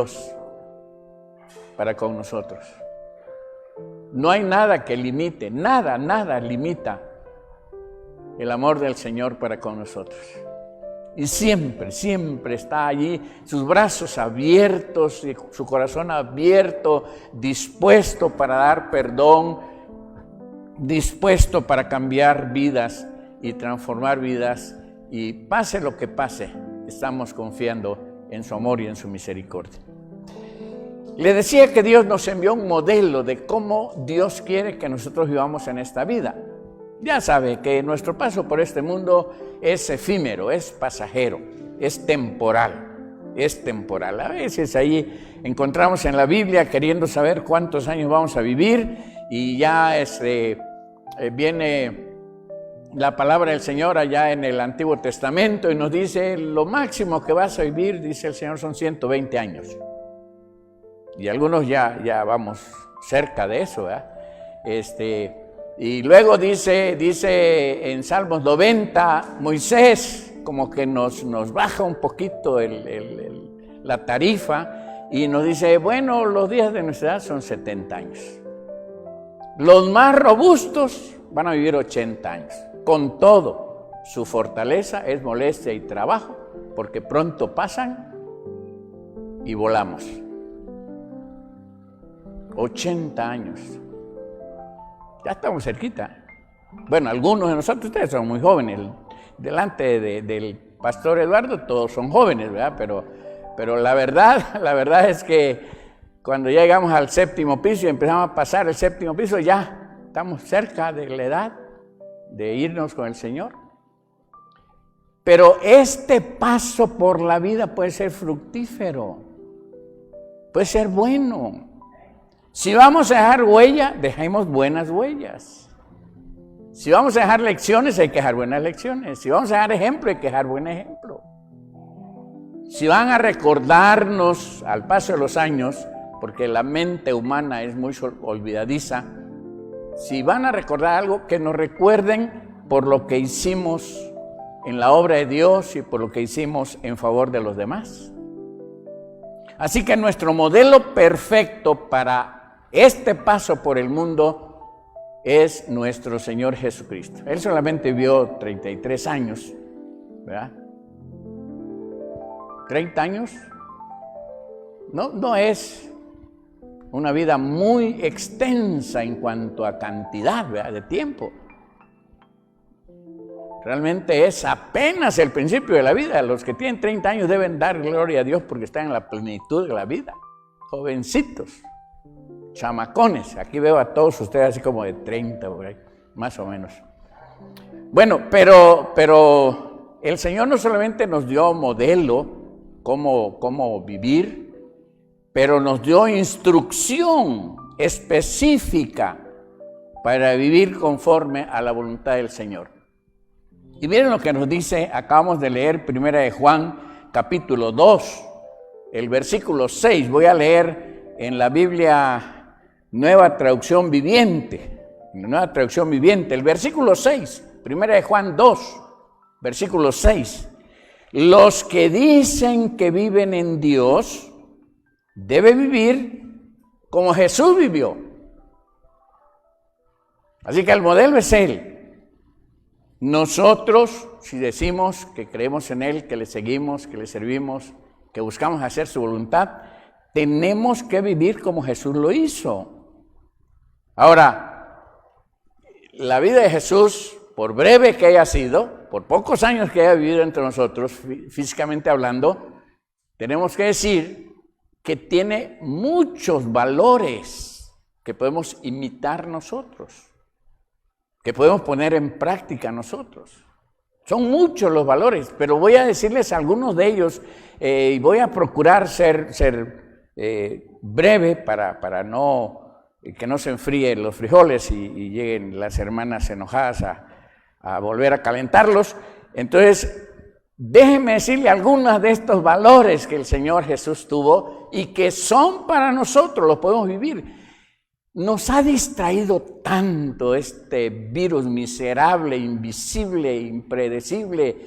Dios para con nosotros. No hay nada que limite, nada limita el amor del Señor para con nosotros. Y siempre está allí, sus brazos abiertos, su corazón abierto, dispuesto para dar perdón, dispuesto para cambiar vidas y transformar vidas. Y pase lo que pase, estamos confiando en su amor y en su misericordia. Le decía que Dios nos envió un modelo de cómo Dios quiere que nosotros vivamos en esta vida. Ya sabe que nuestro paso por este mundo es efímero, es pasajero, es temporal. A veces ahí encontramos en la Biblia queriendo saber cuántos años vamos a vivir y ya viene la palabra del Señor allá en el Antiguo Testamento y nos dice lo máximo que vas a vivir, dice el Señor, son 120 años. Y algunos ya vamos cerca de eso, ¿verdad? Y luego dice en Salmos 90, Moisés como que nos baja un poquito la tarifa y nos dice, bueno, los días de nuestra edad son 70 años. Los más robustos van a vivir 80 años. Con todo, su fortaleza es molestia y trabajo, porque pronto pasan y volamos. 80 años. Ya estamos cerquita. Bueno, algunos de nosotros, ustedes son muy jóvenes. Delante del pastor Eduardo todos son jóvenes, ¿verdad? Pero la verdad es que cuando ya llegamos al 7º piso y empezamos a pasar el 7º piso, ya estamos cerca de la edad de irnos con el Señor. Pero este paso por la vida puede ser fructífero, puede ser bueno. Si vamos a dejar huella, dejemos buenas huellas. Si vamos a dejar lecciones, hay que dejar buenas lecciones. Si vamos a dejar ejemplo, hay que dejar buen ejemplo. Si van a recordarnos al paso de los años, porque la mente humana es muy olvidadiza, si van a recordar algo, que nos recuerden por lo que hicimos en la obra de Dios y por lo que hicimos en favor de los demás. Así que nuestro modelo perfecto para este paso por el mundo es nuestro Señor Jesucristo. Él solamente vivió 33 años, ¿verdad? 30 años no es una vida muy extensa en cuanto a cantidad, ¿verdad?, de tiempo. Realmente es apenas el principio de la vida. Los que tienen 30 años deben dar gloria a Dios porque están en la plenitud de la vida. Jovencitos, chamacones. Aquí veo a todos ustedes así como de 30, por ahí, más o menos. Bueno, pero el Señor no solamente nos dio modelo cómo vivir, pero nos dio instrucción específica para vivir conforme a la voluntad del Señor. Y miren lo que nos dice, acabamos de leer 1 de Juan, capítulo 2, el versículo 6. Voy a leer en la Biblia Nueva Traducción Viviente, el versículo 6, 1 de Juan 2, versículo 6. Los que dicen que viven en Dios deben vivir como Jesús vivió. Así que el modelo es Él. Nosotros, si decimos que creemos en Él, que le seguimos, que le servimos, que buscamos hacer su voluntad, tenemos que vivir como Jesús lo hizo. Ahora, la vida de Jesús, por breve que haya sido, por pocos años que haya vivido entre nosotros, físicamente hablando, tenemos que decir que tiene muchos valores que podemos imitar nosotros, que podemos poner en práctica nosotros. Son muchos los valores, pero voy a decirles algunos de ellos y voy a procurar ser breve para que no se enfríen los frijoles y lleguen las hermanas enojadas a volver a calentarlos. Entonces, déjenme decirle algunos de estos valores que el Señor Jesús tuvo y que son para nosotros, los podemos vivir. Nos ha distraído tanto este virus miserable, invisible, impredecible,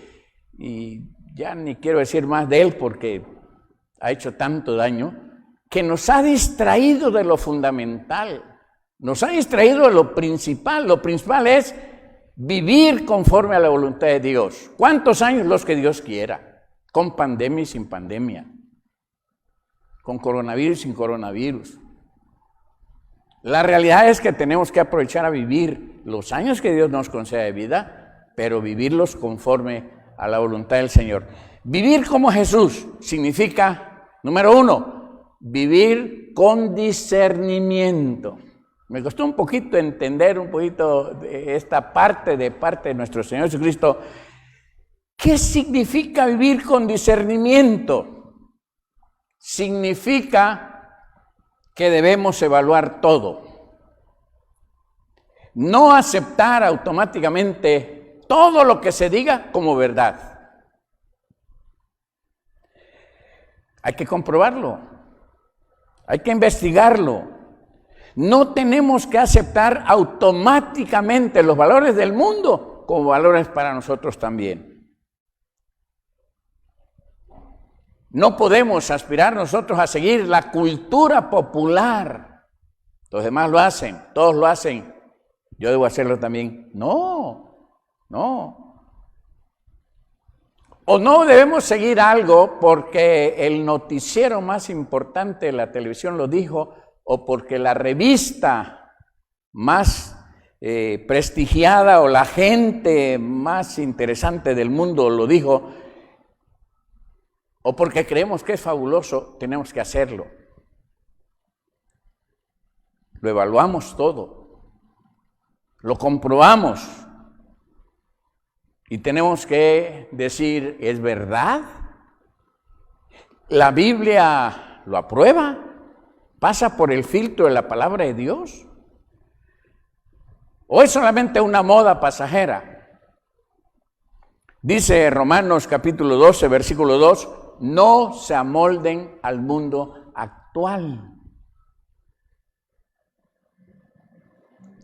y ya ni quiero decir más de él porque ha hecho tanto daño, que nos ha distraído de lo fundamental, nos ha distraído de lo principal. Lo principal es vivir conforme a la voluntad de Dios. ¿Cuántos años? Los que Dios quiera, con pandemia y sin pandemia, con coronavirus y sin coronavirus. La realidad es que tenemos que aprovechar a vivir los años que Dios nos concede de vida, pero vivirlos conforme a la voluntad del Señor. Vivir como Jesús significa, número uno, vivir con discernimiento. Me costó un poquito entender un poquito de esta parte de nuestro Señor Jesucristo. ¿Qué significa vivir con discernimiento? Significa que debemos evaluar todo. No aceptar automáticamente todo lo que se diga como verdad. Hay que comprobarlo. Hay que investigarlo. No tenemos que aceptar automáticamente los valores del mundo como valores para nosotros también. No podemos aspirar nosotros a seguir la cultura popular. Los demás lo hacen, todos lo hacen. Yo debo hacerlo también. No. O no debemos seguir algo porque el noticiero más importante de la televisión lo dijo, o porque la revista más prestigiada o la gente más interesante del mundo lo dijo, o porque creemos que es fabuloso, tenemos que hacerlo. Lo evaluamos todo, lo comprobamos y tenemos que decir, ¿es verdad? ¿La Biblia lo aprueba? ¿Pasa por el filtro de la palabra de Dios? ¿O es solamente una moda pasajera? Dice Romanos capítulo 12, versículo 2, no se amolden al mundo actual.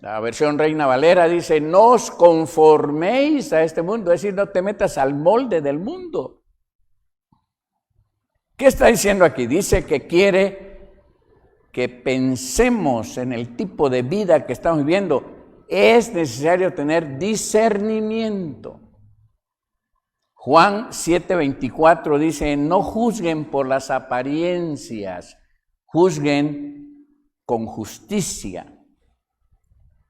La versión Reina Valera dice, no os conforméis a este mundo, es decir, no te metas al molde del mundo. ¿Qué está diciendo aquí? Dice que quiere que pensemos en el tipo de vida que estamos viviendo. Es necesario tener discernimiento. Juan 7:24 dice, no juzguen por las apariencias, juzguen con justicia.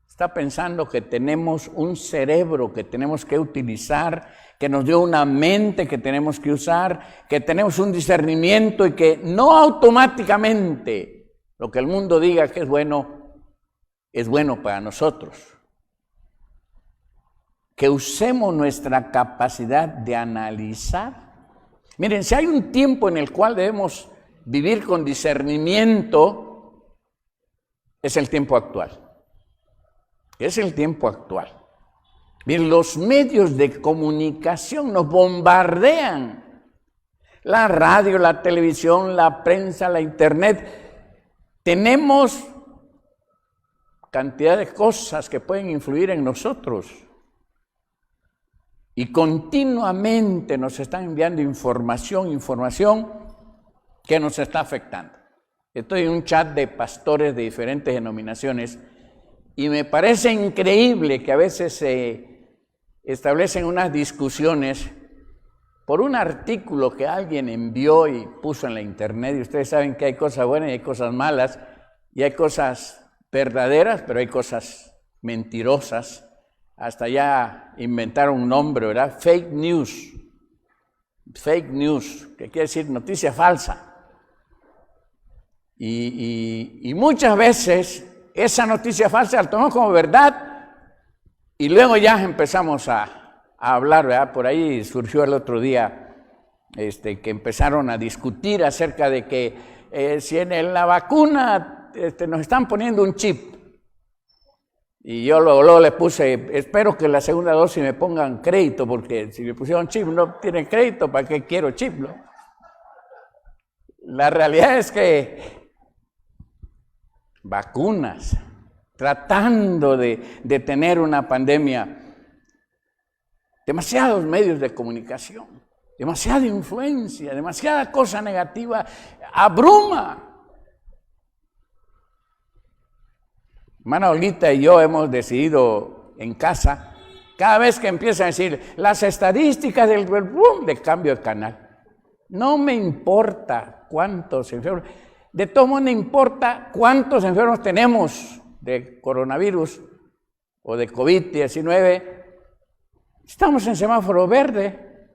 Está pensando que tenemos un cerebro que tenemos que utilizar, que nos dio una mente que tenemos que usar, que tenemos un discernimiento y que no automáticamente lo que el mundo diga que es bueno para nosotros. Que usemos nuestra capacidad de analizar. Miren, si hay un tiempo en el cual debemos vivir con discernimiento, es el tiempo actual. Es el tiempo actual. Miren, los medios de comunicación nos bombardean. La radio, la televisión, la prensa, la internet. Tenemos cantidad de cosas que pueden influir en nosotros. Y continuamente nos están enviando información que nos está afectando. Estoy en un chat de pastores de diferentes denominaciones y me parece increíble que a veces se establecen unas discusiones por un artículo que alguien envió y puso en la internet. Y ustedes saben que hay cosas buenas y hay cosas malas, y hay cosas verdaderas, pero hay cosas mentirosas. Hasta ya inventaron un nombre, ¿verdad? Fake news. Fake news, que quiere decir noticia falsa. Y muchas veces esa noticia falsa la tomamos como verdad y luego ya empezamos a hablar, ¿verdad? Por ahí surgió el otro día que empezaron a discutir acerca de que si en la vacuna nos están poniendo un chip. Y yo luego le puse, espero que la segunda dosis me pongan crédito, porque si me pusieron chip no tienen crédito, ¿para qué quiero chip? ¿No? La realidad es que vacunas, tratando de detener una pandemia, demasiados medios de comunicación, demasiada influencia, demasiada cosa negativa, abruma. Hermana Olguita y yo hemos decidido en casa, cada vez que empiezan a decir las estadísticas del boom, de cambio de canal. No me importa cuántos enfermos, de todo modo no importa cuántos enfermos tenemos de coronavirus o de COVID-19. Estamos en semáforo verde,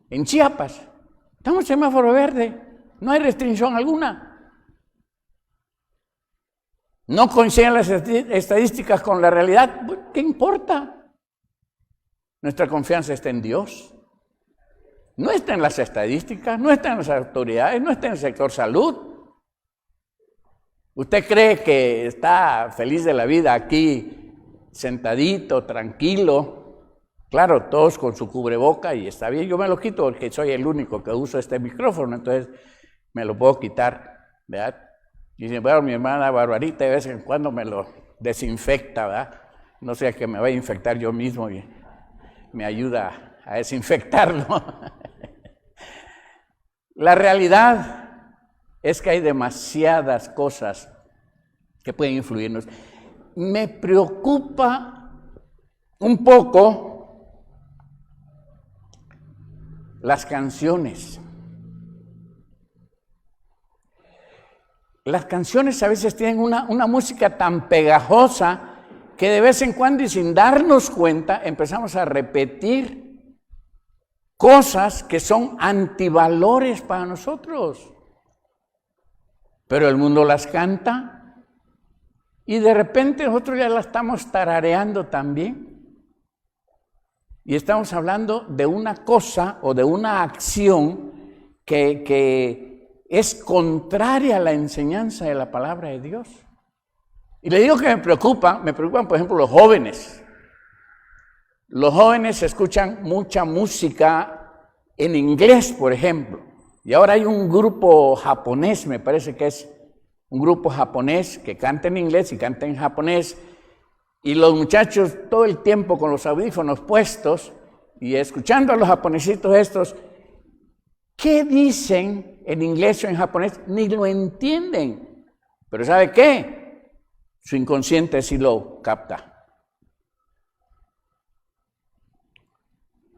en Chiapas, estamos en semáforo verde, no hay restricción alguna. No coinciden las estadísticas con la realidad, ¿qué importa? Nuestra confianza está en Dios. No está en las estadísticas, no está en las autoridades, no está en el sector salud. ¿Usted cree que está feliz de la vida aquí, sentadito, tranquilo? Claro, todos con su cubreboca y está bien. Yo me lo quito porque soy el único que uso este micrófono, entonces me lo puedo quitar, ¿verdad? Y sin embargo, mi hermana Barbarita de vez en cuando me lo desinfecta, ¿verdad? No sea que me vaya a infectar yo mismo y me ayuda a desinfectarlo. La realidad es que hay demasiadas cosas que pueden influirnos. Me preocupa un poco las canciones. Las canciones a veces tienen una música tan pegajosa que de vez en cuando y sin darnos cuenta empezamos a repetir cosas que son antivalores para nosotros. Pero el mundo las canta y de repente nosotros ya las estamos tarareando también. Y estamos hablando de una cosa o de una acción que es contraria a la enseñanza de la palabra de Dios. Y le digo que me preocupan, por ejemplo, los jóvenes. Los jóvenes escuchan mucha música en inglés, por ejemplo. Y ahora hay un grupo japonés, me parece que es un grupo japonés que canta en inglés y canta en japonés. Y los muchachos todo el tiempo con los audífonos puestos y escuchando a los japonesitos estos, ¿qué dicen en inglés o en japonés? Ni lo entienden. Pero ¿sabe qué? Su inconsciente sí lo capta.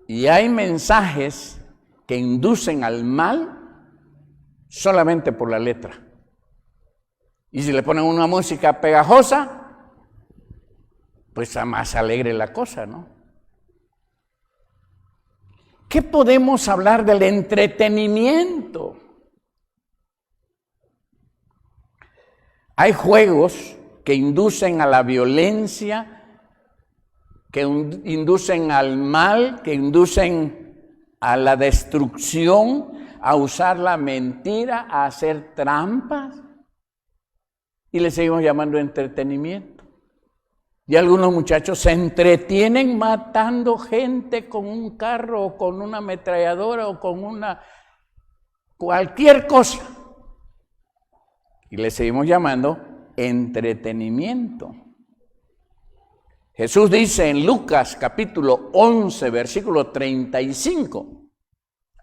Y hay mensajes que inducen al mal solamente por la letra. Y si le ponen una música pegajosa, pues a más alegre la cosa, ¿no? ¿Qué podemos hablar del entretenimiento? Hay juegos que inducen a la violencia, que inducen al mal, que inducen a la destrucción, a usar la mentira, a hacer trampas. Y le seguimos llamando entretenimiento. Y algunos muchachos se entretienen matando gente con un carro o con una ametralladora o con cualquier cosa. Y le seguimos llamando entretenimiento. Jesús dice en Lucas capítulo 11, versículo 35,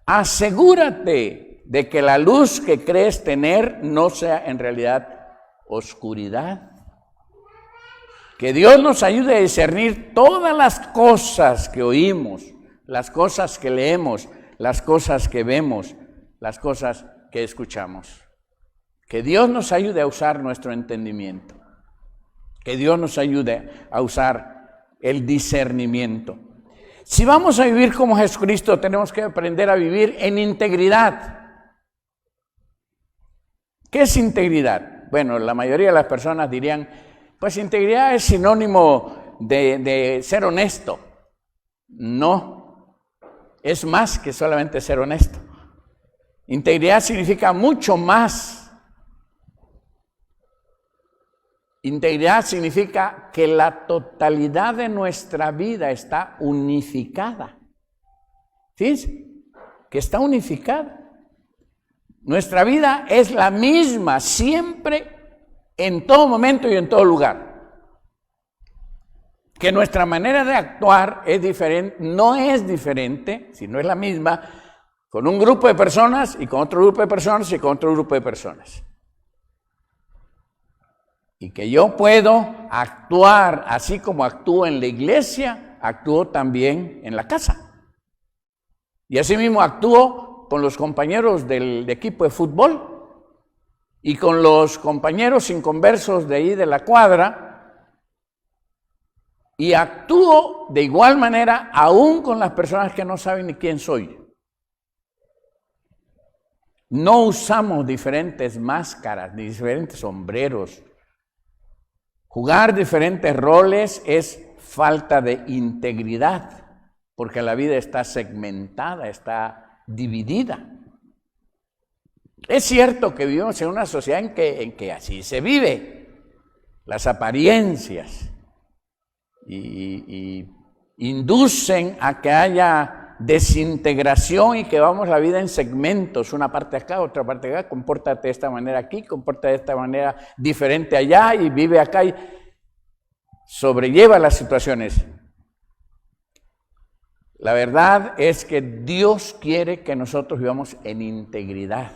asegúrate de que la luz que crees tener no sea en realidad oscuridad. Que Dios nos ayude a discernir todas las cosas que oímos, las cosas que leemos, las cosas que vemos, las cosas que escuchamos. Que Dios nos ayude a usar nuestro entendimiento. Que Dios nos ayude a usar el discernimiento. Si vamos a vivir como Jesucristo, tenemos que aprender a vivir en integridad. ¿Qué es integridad? Bueno, la mayoría de las personas dirían, pues integridad es sinónimo de ser honesto. No, es más que solamente ser honesto. Integridad significa mucho más. Integridad significa que la totalidad de nuestra vida está unificada. Fíjense, que está unificada. Nuestra vida es la misma siempre, en todo momento y en todo lugar. Que nuestra manera de actuar es diferente, no es diferente, sino es la misma, con un grupo de personas y con otro grupo de personas y con otro grupo de personas. Y que yo puedo actuar así como actúo en la iglesia, actúo también en la casa. Y así mismo actúo con los compañeros del equipo de fútbol y con los compañeros inconversos de ahí de la cuadra. Y actúo de igual manera aún con las personas que no saben ni quién soy. No usamos diferentes máscaras ni diferentes sombreros. Jugar diferentes roles es falta de integridad, porque la vida está segmentada, está dividida. Es cierto que vivimos en una sociedad en que así se vive, las apariencias, y inducen a que haya desintegración y que vamos la vida en segmentos, una parte acá, otra parte acá, compórtate de esta manera aquí, compórtate de esta manera diferente allá y vive acá y sobrelleva las situaciones. La verdad es que Dios quiere que nosotros vivamos en integridad.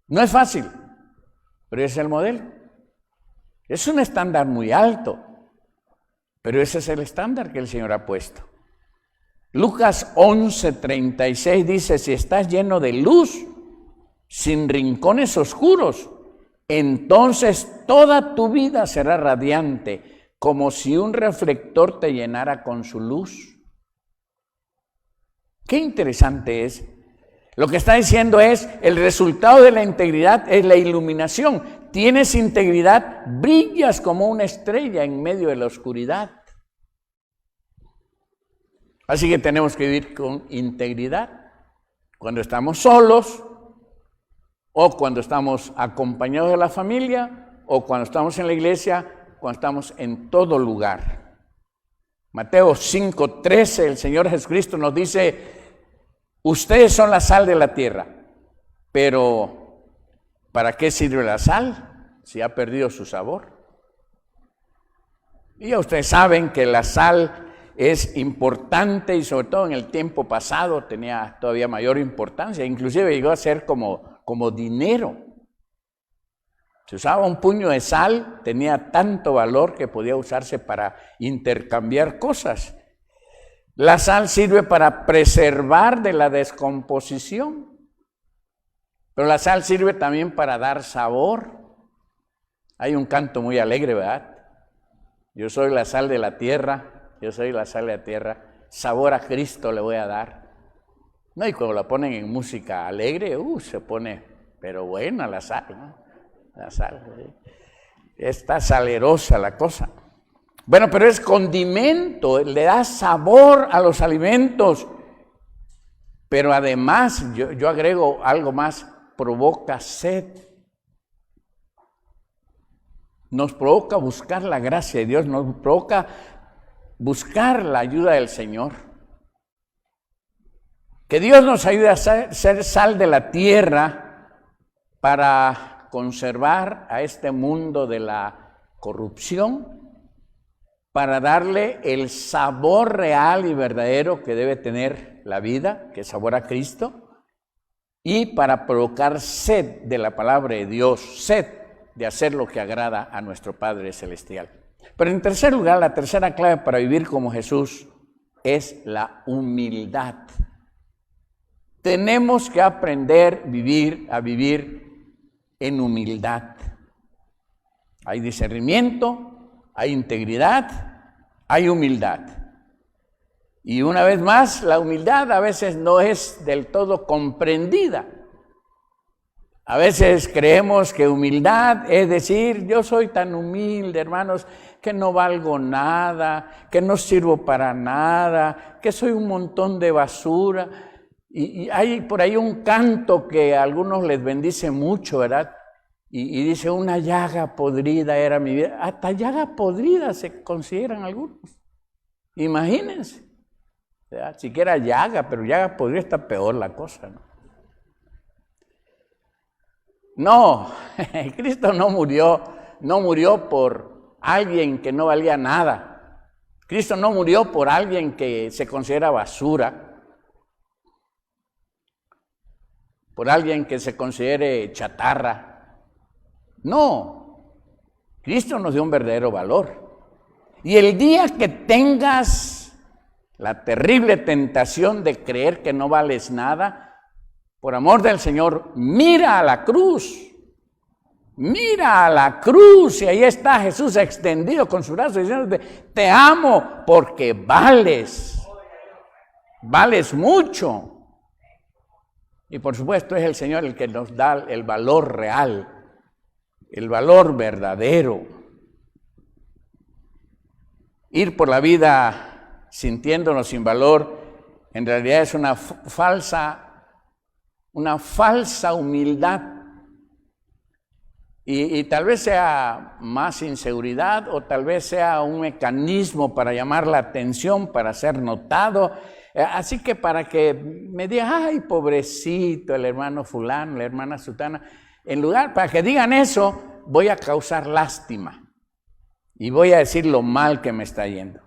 No es fácil, pero ese es el modelo. Es un estándar muy alto, pero ese es el estándar que el Señor ha puesto. Lucas 11:36 dice, si estás lleno de luz, sin rincones oscuros, entonces toda tu vida será radiante, como si un reflector te llenara con su luz. Qué interesante es. Lo que está diciendo es, el resultado de la integridad es la iluminación. Tienes integridad, brillas como una estrella en medio de la oscuridad. Así que tenemos que vivir con integridad. Cuando estamos solos, o cuando estamos acompañados de la familia, o cuando estamos en la iglesia, cuando estamos en todo lugar. Mateo 5:13, el Señor Jesucristo nos dice, ustedes son la sal de la tierra, pero ¿para qué sirve la sal si ha perdido su sabor? Y ya ustedes saben que la sal es importante y sobre todo en el tiempo pasado tenía todavía mayor importancia, inclusive llegó a ser como dinero. Se usaba un puño de sal, tenía tanto valor que podía usarse para intercambiar cosas. La sal sirve para preservar de la descomposición, pero la sal sirve también para dar sabor. Hay un canto muy alegre, ¿verdad? Yo soy la sal de la tierra, yo soy la sal de la tierra, sabor a Cristo le voy a dar. No, y cuando la ponen en música alegre, se pone, pero buena la sal, ¿no? La sal, está salerosa la cosa. Bueno, pero es condimento, le da sabor a los alimentos. Pero además, yo agrego algo más, provoca sed. Nos provoca buscar la gracia de Dios, nos provoca buscar la ayuda del Señor. Que Dios nos ayude a ser sal de la tierra para conservar a este mundo de la corrupción, para darle el sabor real y verdadero que debe tener la vida, que es sabor a Cristo, y para provocar sed de la palabra de Dios, sed de hacer lo que agrada a nuestro Padre Celestial. Pero en tercer lugar, la tercera clave para vivir como Jesús es la humildad. Tenemos que aprender a vivir en humildad. Hay discernimiento, hay integridad, hay humildad. Y una vez más, la humildad a veces no es del todo comprendida. A veces creemos que humildad es decir, yo soy tan humilde, hermanos, que no valgo nada, que no sirvo para nada, que soy un montón de basura. Y hay por ahí un canto que a algunos les bendice mucho, ¿verdad? Y dice, una llaga podrida era mi vida. Hasta llaga podrida se consideran algunos. Imagínense. ¿Verdad? Siquiera llaga, pero llaga podrida está peor la cosa, ¿no? No, Cristo no murió por alguien que no valía nada. Cristo no murió por alguien que se considera basura, por alguien que se considere chatarra. No, Cristo nos dio un verdadero valor. Y el día que tengas la terrible tentación de creer que no vales nada, por amor del Señor, mira a la cruz. Mira a la cruz y ahí está Jesús extendido con sus brazos diciéndote, te amo porque vales mucho. Y por supuesto es el Señor el que nos da el valor real, el valor verdadero. Ir por la vida sintiéndonos sin valor, en realidad es una falsa humildad. Y tal vez sea más inseguridad o tal vez sea un mecanismo para llamar la atención, para ser notado. Así que para que me digan, ay, pobrecito, el hermano fulano, la hermana sutana, en lugar, para que digan eso, voy a causar lástima y voy a decir lo mal que me está yendo.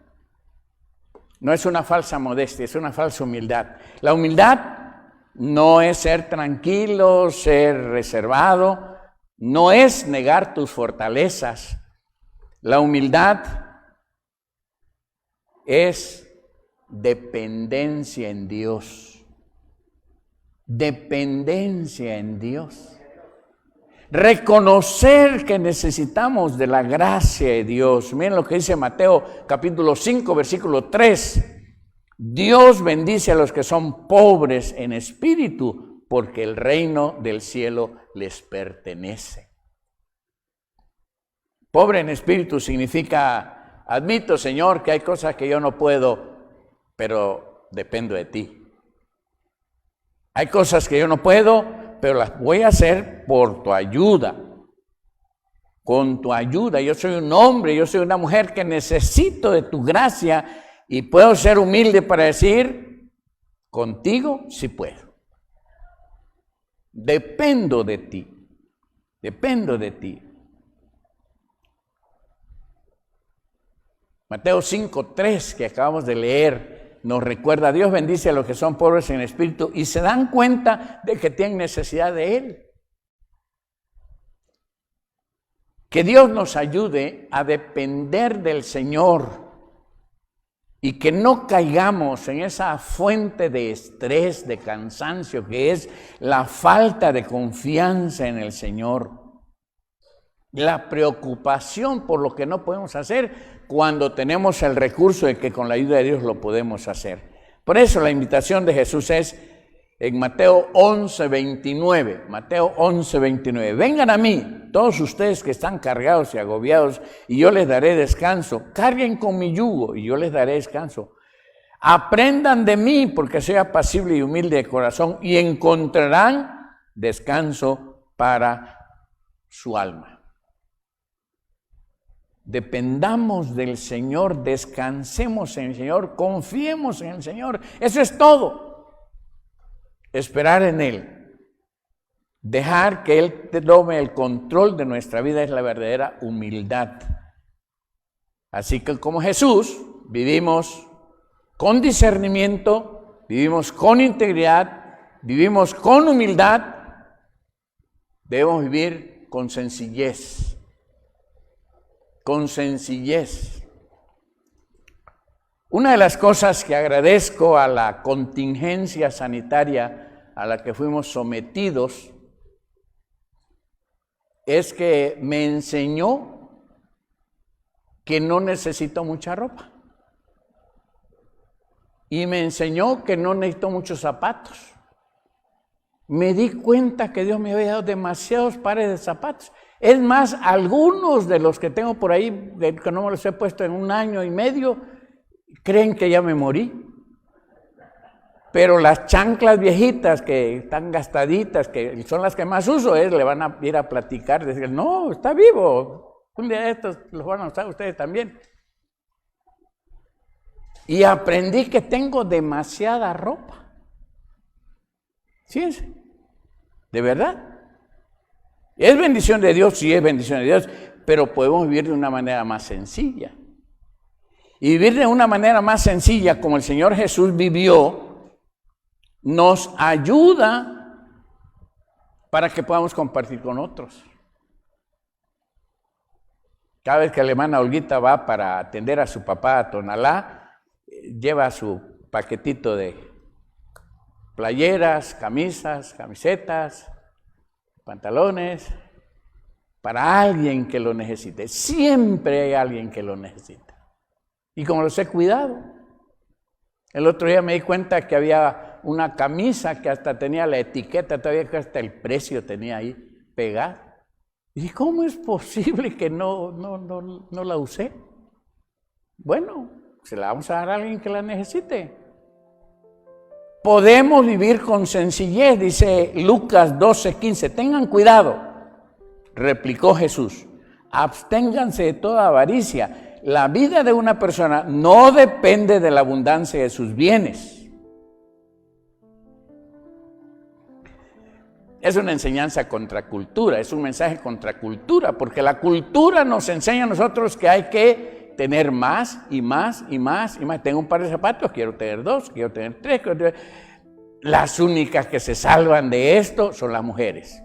No es una falsa modestia, es una falsa humildad. La humildad no es ser tranquilo, ser reservado, no es negar tus fortalezas. La humildad es dependencia en Dios. Dependencia en Dios. Reconocer que necesitamos de la gracia de Dios. Miren lo que dice Mateo capítulo 5, versículo 3. Dios bendice a los que son pobres en espíritu, porque el reino del cielo les pertenece. Pobre en espíritu significa, admito, Señor, que hay cosas que yo no puedo, pero dependo de ti. Hay cosas que yo no puedo, pero las voy a hacer por tu ayuda. Con tu ayuda. Yo soy un hombre, yo soy una mujer que necesito de tu gracia y puedo ser humilde para decir, contigo sí puedo. Dependo de ti, dependo de ti. Mateo 5:3 que acabamos de leer nos recuerda, Dios bendice a los que son pobres en espíritu y se dan cuenta de que tienen necesidad de Él. Que Dios nos ayude a depender del Señor y que no caigamos en esa fuente de estrés, de cansancio, que es la falta de confianza en el Señor. La preocupación por lo que no podemos hacer cuando tenemos el recurso de que con la ayuda de Dios lo podemos hacer. Por eso la invitación de Jesús es en Mateo 11:29. Mateo 11:29. Vengan a mí, todos ustedes que están cargados y agobiados, y yo les daré descanso. Carguen con mi yugo y yo les daré descanso. Aprendan de mí, porque soy apacible y humilde de corazón, y encontrarán descanso para su alma. Dependamos del Señor, descansemos en el Señor, confiemos en el Señor. Eso es todo. Esperar en Él, dejar que Él tome el control de nuestra vida es la verdadera humildad. Así que como Jesús, vivimos con discernimiento, vivimos con integridad, vivimos con humildad, debemos vivir con sencillez, con sencillez. Una de las cosas que agradezco a la contingencia sanitaria a la que fuimos sometidos es que me enseñó que no necesito mucha ropa. Y me enseñó que no necesito muchos zapatos. Me di cuenta que Dios me había dado demasiados pares de zapatos. Es más, algunos de los que tengo por ahí, que no me los he puesto en 1 año y medio, creen que ya me morí. Pero las chanclas viejitas que están gastaditas, que son las que más uso, le van a ir a platicar, decir, no, está vivo. Un día de estos los van a usar ustedes también. Y aprendí que tengo demasiada ropa. Fíjense, de verdad. Es bendición de Dios, sí es bendición de Dios, pero podemos vivir de una manera más sencilla. Y vivir de una manera más sencilla, como el Señor Jesús vivió, nos ayuda para que podamos compartir con otros. Cada vez que la hermana Olguita va para atender a su papá a Tonalá, lleva su paquetito de playeras, camisas, camisetas, pantalones, para alguien que lo necesite. Siempre hay alguien que lo necesita. Y como los he cuidado. El otro día me di cuenta que había una camisa que hasta tenía la etiqueta, todavía que hasta el precio tenía ahí pegado. Y dije, ¿cómo es posible que no la usé? Bueno, se la vamos a dar a alguien que la necesite. Podemos vivir con sencillez, dice Lucas 12:15. Tengan cuidado, replicó Jesús. Absténganse de toda avaricia. La vida de una persona no depende de la abundancia de sus bienes. Es una enseñanza contra cultura, es un mensaje contra cultura, porque la cultura nos enseña a nosotros que hay que tener más y más y más y más. Tengo un par de zapatos, quiero tener 2, quiero tener 3, quiero tener... Las únicas que se salvan de esto son las mujeres.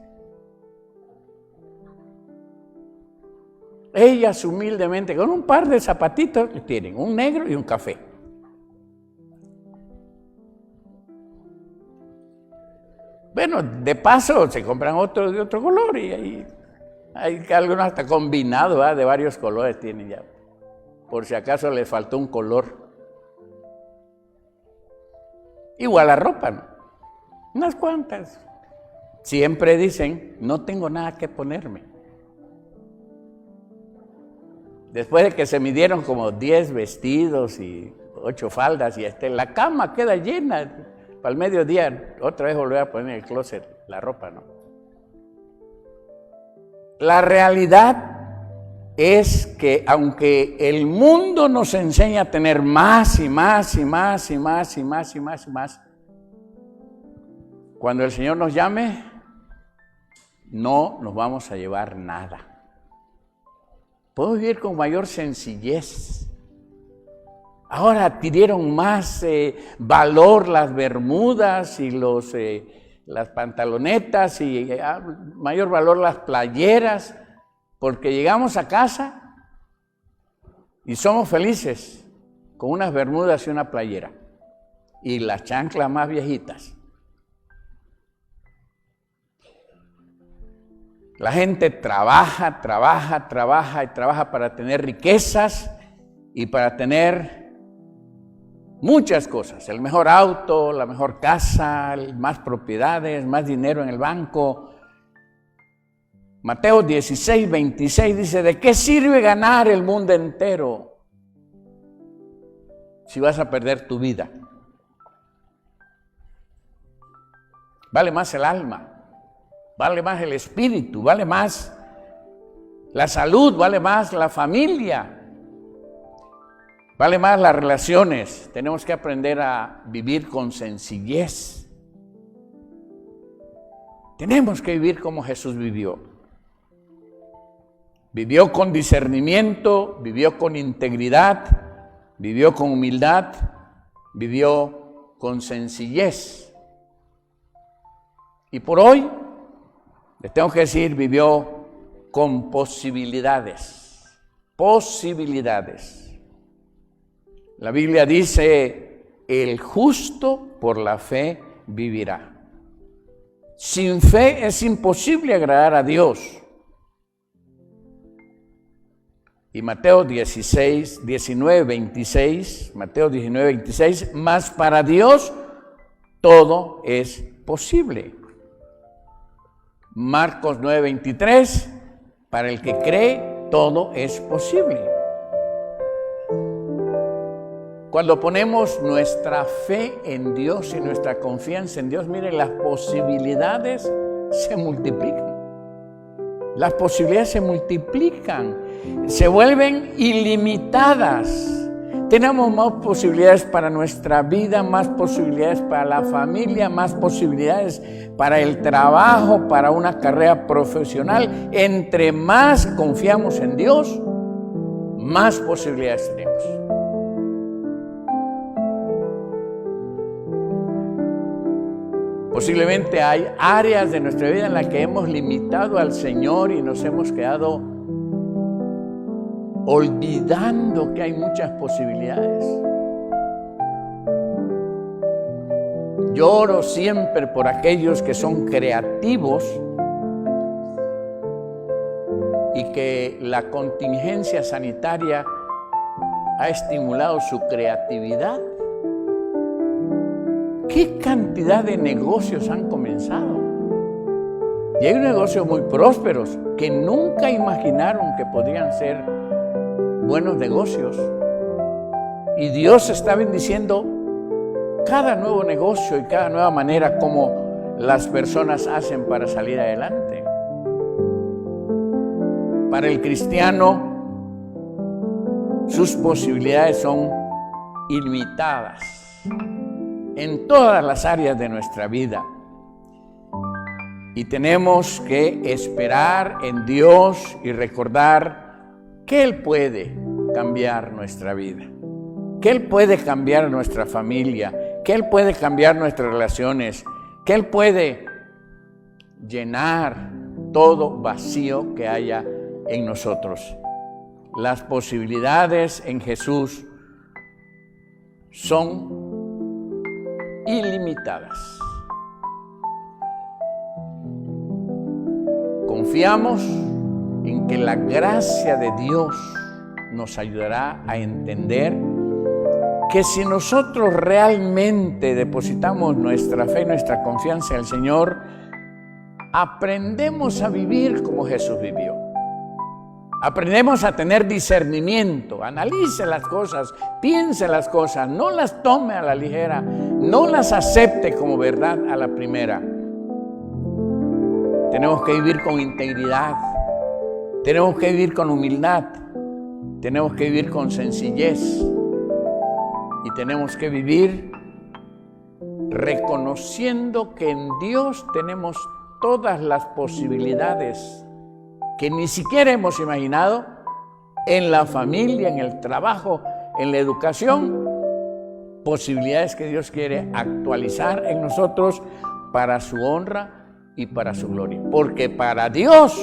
Ellas humildemente, con un par de zapatitos, tienen un negro y un café. Bueno, de paso se compran otro de otro color y ahí hay algunos hasta combinados, ¿verdad? De varios colores tienen ya, por si acaso les faltó un color. Igual la ropa, ¿no? Unas cuantas. Siempre dicen, no tengo nada que ponerme. Después de que se midieron como 10 vestidos y 8 faldas y la cama queda llena. Para el mediodía, otra vez volver a poner en el closet la ropa, ¿no? La realidad es que aunque el mundo nos enseña a tener más y más y más y más y más y más y más, cuando el Señor nos llame, no nos vamos a llevar nada. Podemos vivir con mayor sencillez. Ahora adquirieron más valor las bermudas y las pantalonetas y mayor valor las playeras, porque llegamos a casa y somos felices con unas bermudas y una playera y las chanclas más viejitas. La gente trabaja para tener riquezas y para tener muchas cosas, el mejor auto, la mejor casa, más propiedades, más dinero en el banco. Mateo 16:26 dice, ¿de qué sirve ganar el mundo entero si vas a perder tu vida? Vale más el alma, vale más el espíritu, vale más la salud, vale más la familia. Vale más las relaciones. Tenemos que aprender a vivir con sencillez. Tenemos que vivir como Jesús vivió. Vivió con discernimiento, vivió con integridad, vivió con humildad, vivió con sencillez. Y por hoy, les tengo que decir, vivió con posibilidades. Posibilidades. La Biblia dice, el justo por la fe vivirá. Sin fe es imposible agradar a Dios. Y Mateo 19:26, mas para Dios todo es posible. Marcos 9:23, para el que cree todo es posible. Cuando ponemos nuestra fe en Dios y nuestra confianza en Dios, miren, las posibilidades se multiplican. Las posibilidades se multiplican, se vuelven ilimitadas. Tenemos más posibilidades para nuestra vida, más posibilidades para la familia, más posibilidades para el trabajo, para una carrera profesional. Entre más confiamos en Dios, más posibilidades tenemos. Posiblemente hay áreas de nuestra vida en las que hemos limitado al Señor y nos hemos quedado olvidando que hay muchas posibilidades. Yo oro siempre por aquellos que son creativos y que la contingencia sanitaria ha estimulado su creatividad. ¿Qué cantidad de negocios han comenzado? Y hay negocios muy prósperos que nunca imaginaron que podrían ser buenos negocios. Y Dios está bendiciendo cada nuevo negocio y cada nueva manera como las personas hacen para salir adelante. Para el cristiano, sus posibilidades son ilimitadas en todas las áreas de nuestra vida. Y tenemos que esperar en Dios y recordar que Él puede cambiar nuestra vida, que Él puede cambiar nuestra familia, que Él puede cambiar nuestras relaciones, que Él puede llenar todo vacío que haya en nosotros. Las posibilidades en Jesús son ilimitadas. Confiamos en que la gracia de Dios nos ayudará a entender que si nosotros realmente depositamos nuestra fe y nuestra confianza en el Señor, aprendemos a vivir como Jesús vivió. Aprendemos a tener discernimiento, analice las cosas, piense las cosas, no las tome a la ligera, no las acepte como verdad a la primera. Tenemos que vivir con integridad, tenemos que vivir con humildad, tenemos que vivir con sencillez y tenemos que vivir reconociendo que en Dios tenemos todas las posibilidades que ni siquiera hemos imaginado, en la familia, en el trabajo, en la educación, posibilidades que Dios quiere actualizar en nosotros para su honra y para su gloria. Porque para Dios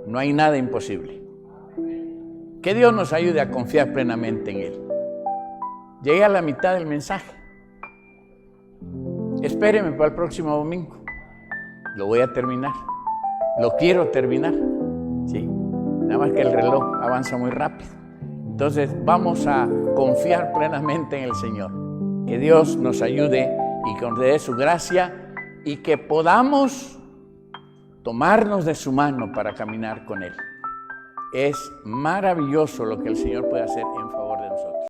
no hay nada imposible. Que Dios nos ayude a confiar plenamente en Él. Llegué a la mitad del mensaje. Espéreme para el próximo domingo. Lo voy a terminar. Lo quiero terminar, sí, nada más que el reloj avanza muy rápido. Entonces vamos a confiar plenamente en el Señor. Que Dios nos ayude y que nos dé su gracia y que podamos tomarnos de su mano para caminar con Él. Es maravilloso lo que el Señor puede hacer en favor.